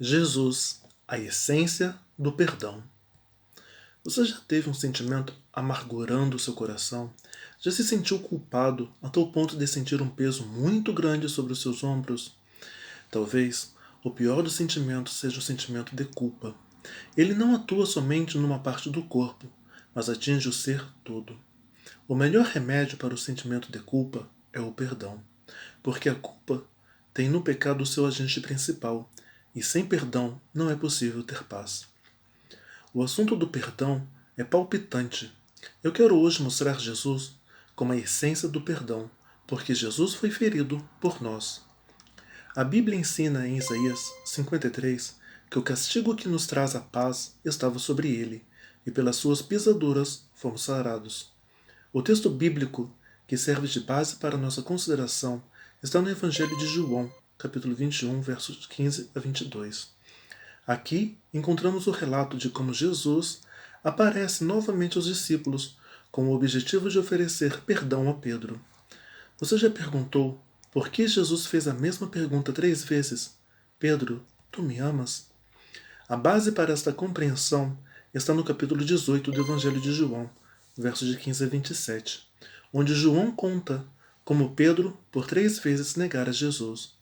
Jesus, a essência do perdão. Você já teve um sentimento amargurando o seu coração? Já se sentiu culpado a tal ponto de sentir um peso muito grande sobre os seus ombros? Talvez o pior dos sentimentos seja o sentimento de culpa. Ele não atua somente numa parte do corpo, mas atinge o ser todo. O melhor remédio para o sentimento de culpa é o perdão, porque a culpa tem no pecado o seu agente principal, e sem perdão não é possível ter paz. O assunto do perdão é palpitante. Eu quero hoje mostrar Jesus como a essência do perdão, porque Jesus foi ferido por nós. A Bíblia ensina em Isaías 53 que o castigo que nos traz a paz estava sobre ele, e pelas suas pisaduras fomos sarados. O texto bíblico que serve de base para nossa consideração está no Evangelho de João, capítulo 21, versos 15 a 22. Aqui encontramos o relato de como Jesus aparece novamente aos discípulos com o objetivo de oferecer perdão a Pedro. Você já perguntou por que Jesus fez a mesma pergunta 3 vezes? Pedro, tu me amas? A base para esta compreensão está no capítulo 18 do Evangelho de João, versos de 15 a 27, onde João conta como Pedro, por 3 vezes, negara Jesus.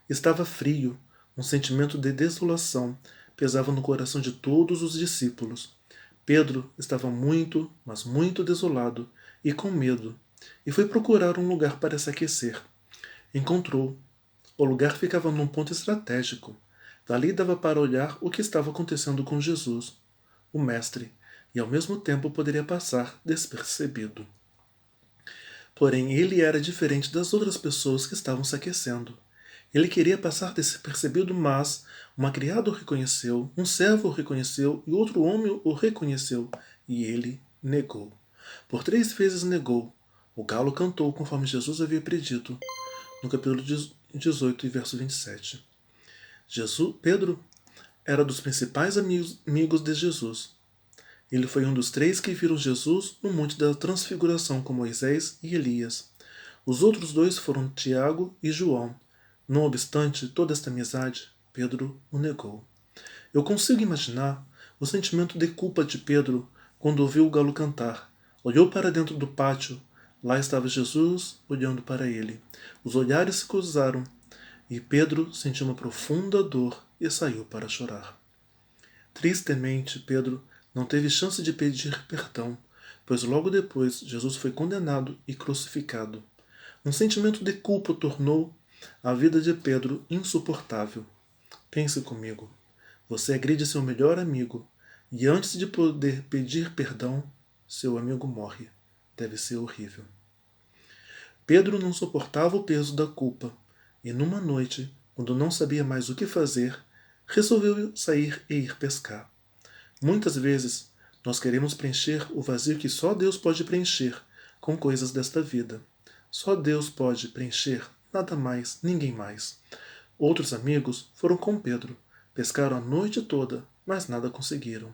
Estava frio, um sentimento de desolação pesava no coração de todos os discípulos. Pedro estava muito, mas muito desolado e com medo, e foi procurar um lugar para se aquecer. Encontrou. O lugar ficava num ponto estratégico. Dali dava para olhar o que estava acontecendo com Jesus, o Mestre, e ao mesmo tempo poderia passar despercebido. Porém, ele era diferente das outras pessoas que estavam se aquecendo. Ele queria passar despercebido, mas uma criada o reconheceu, um servo o reconheceu e outro homem o reconheceu, e ele negou. Por 3 vezes negou. O galo cantou conforme Jesus havia predito, no capítulo 18, verso 27. Pedro era dos principais amigos de Jesus. Ele foi um dos 3 que viram Jesus no Monte da Transfiguração com Moisés e Elias. Os outros 2 foram Tiago e João. Não obstante toda esta amizade, Pedro o negou. Eu consigo imaginar o sentimento de culpa de Pedro quando ouviu o galo cantar. Olhou para dentro do pátio. Lá estava Jesus olhando para ele. Os olhares se cruzaram e Pedro sentiu uma profunda dor e saiu para chorar. Tristemente, Pedro não teve chance de pedir perdão, pois logo depois Jesus foi condenado e crucificado. Um sentimento de culpa tornou a vida de Pedro insuportável. Pense comigo. Você agride seu melhor amigo e antes de poder pedir perdão, seu amigo morre. Deve ser horrível. Pedro não suportava o peso da culpa e numa noite, quando não sabia mais o que fazer, resolveu sair e ir pescar. Muitas vezes, nós queremos preencher o vazio que só Deus pode preencher com coisas desta vida. Só Deus pode preencher, nada mais, ninguém mais. Outros amigos foram com Pedro, pescaram a noite toda, mas nada conseguiram.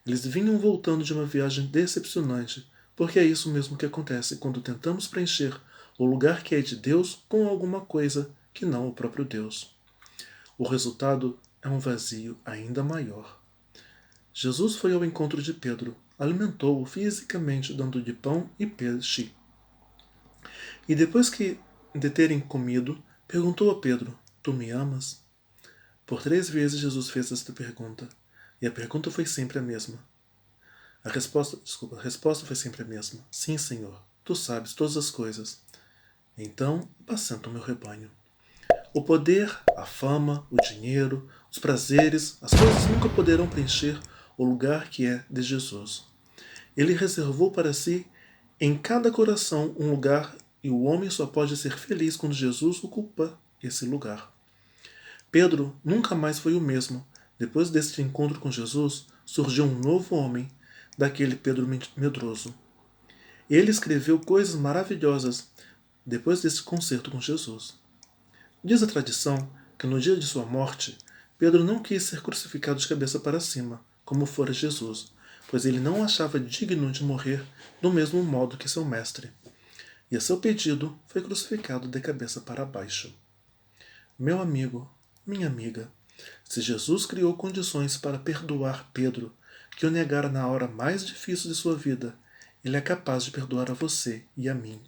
Eles vinham voltando de uma viagem decepcionante, porque é isso mesmo que acontece quando tentamos preencher o lugar que é de Deus com alguma coisa que não o próprio Deus. O resultado é um vazio ainda maior. Jesus foi ao encontro de Pedro, alimentou-o fisicamente dando-lhe pão e peixe. E depois de terem comido, perguntou a Pedro, tu me amas? Por 3 vezes Jesus fez esta pergunta, e a pergunta foi sempre a mesma. A resposta foi sempre a mesma. Sim, Senhor, tu sabes todas as coisas. Então, apacenta o meu rebanho. O poder, a fama, o dinheiro, os prazeres, as coisas nunca poderão preencher o lugar que é de Jesus. Ele reservou para si em cada coração um lugar e o homem só pode ser feliz quando Jesus ocupa esse lugar. Pedro nunca mais foi o mesmo. Depois deste encontro com Jesus, surgiu um novo homem, daquele Pedro medroso. Ele escreveu coisas maravilhosas depois desse concerto com Jesus. Diz a tradição que no dia de sua morte, Pedro não quis ser crucificado de cabeça para cima, como fora Jesus, pois ele não achava digno de morrer do mesmo modo que seu mestre. E a seu pedido foi crucificado de cabeça para baixo. Meu amigo, minha amiga, Se Jesus criou condições para perdoar Pedro, que o negara na hora mais difícil de sua vida, ele é capaz de perdoar a você e a mim.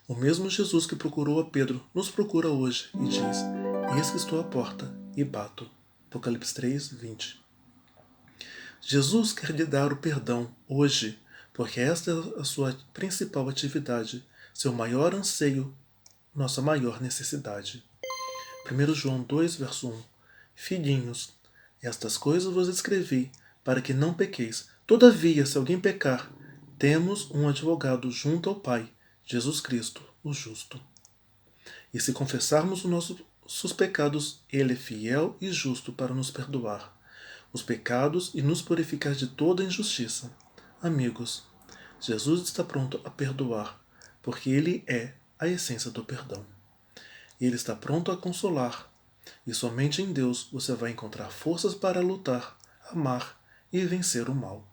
O mesmo Jesus que procurou a Pedro nos procura hoje e diz: Eis que estou à porta e bato. Apocalipse 3, 20. Jesus quer lhe dar o perdão hoje, porque esta é a sua principal atividade, seu maior anseio, nossa maior necessidade. 1 João 2, verso 1. Filhinhos, estas coisas vos escrevi, para que não pequeis. Todavia, se alguém pecar, temos um advogado junto ao Pai, Jesus Cristo, o justo. E se confessarmos os nossos pecados, Ele é fiel e justo para nos perdoar os pecados e nos purificar de toda injustiça. Amigos, Jesus está pronto a perdoar, porque Ele é a essência do perdão. Ele está pronto a consolar, e somente em Deus você vai encontrar forças para lutar, amar e vencer o mal.